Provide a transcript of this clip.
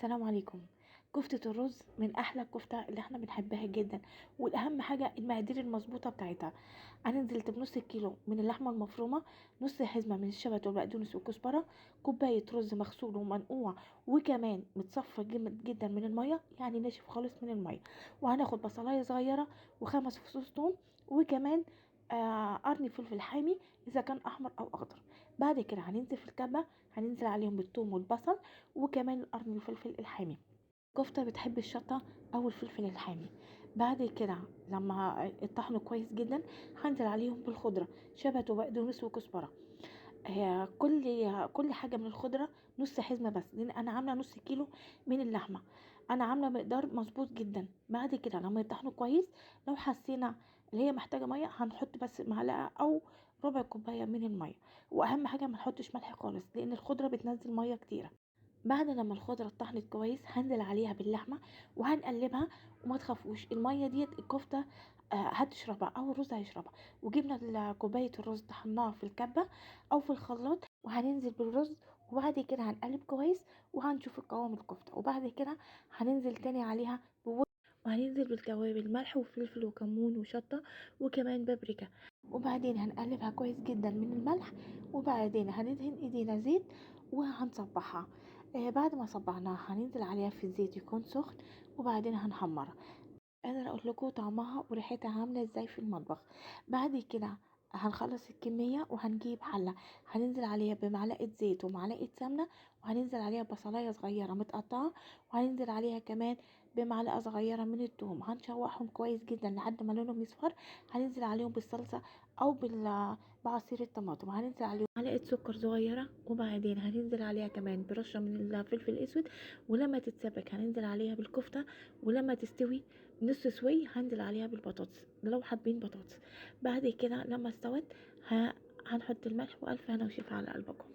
السلام عليكم. كفتة الرز من احلى الكفتة اللي احنا بنحبها جدا، والاهم حاجة المقادير المظبوطة بتاعتها. هننزل بنص الكيلو من اللحمة المفرومة، نص حزمة من الشبت والبقدونس والكزبرة، كوباية رز مغسول ومنقوع وكمان متصفى جامد جدا من المية، يعني ناشف خالص من المية. وهناخد بصلاية صغيرة وخمس فصوص توم، وكمان قرن فلفل حامي اذا كان احمر او اخضر. بعد كده هننزل في الكبة، هننزل عليهم بالثوم والبصل وكمان قرن الفلفل الحامي. كفتة بتحب الشطة أو الفلفل الحامي. بعد كده لما الطحن كويس جدا، هنزل عليهم بالخضرة، شبت وبقدونس وكزبرة. هي كل حاجة من الخضرة نص حزمة بس، لأن أنا عاملة نص كيلو من اللحمة. أنا عاملة مقدار مظبوط جدا. بعد كده لما يطحنوا كويس، لو حسينا اللي هي محتاجة مية هنحط بس معلقة أو ربع كوباية من المية. وأهم حاجة ما نحطش ملح خالص، لأن الخضرة بتنزل مية كتيرة. بعد لما الخضرة اتطحنت كويس، هنزل عليها باللحمة وهنقلبها. وما تخافوش المية ديت الكفتة هتشربها او الرز هيشربها. وجبنا كوباية الرز طحناها في الكبة او في الخلاط، وهننزل بالرز. وبعد كده هنقلب كويس وهنشوف قوام الكفتة. وبعد كده هننزل تاني عليها وهننزل بالتوابل، ملح وفلفل وكمون وشطة وكمان بابريكا. وبعدين هنقلبها كويس جدا من الملح. وبعدين هندهن ايدينا زيت وهنصبحها. بعد ما صبعناها هننزل عليها في الزيت يكون سخن، وبعدين هنحمرها. اقدر اقول لكم طعمها وريحتها عامله ازاي في المطبخ. بعد كده هنخلص الكميه وهنجيب حله، هننزل عليها بمعلقه زيت ومعلقه سمنه، وهننزل عليها بصلايه صغيره متقطعه، وهننزل عليها كمان بمعلقه صغيره من الثوم. هنشوحهم كويس جدا لحد ما لونهم يصفر. هننزل عليهم بالصلصه او بعصير الطماطم، وهننزل عليهم معلقه سكر صغيره. وبعدين هننزل عليها كمان برشه من الفلفل الاسود. ولما تتسبك هننزل عليها بالكفته. ولما تستوي نص سوي هنزل عليها بالبطاطس، ده لو حابين بطاطس. بعد كده لما استوت هنحط الملح، والف هنا وشفا على قلبكم.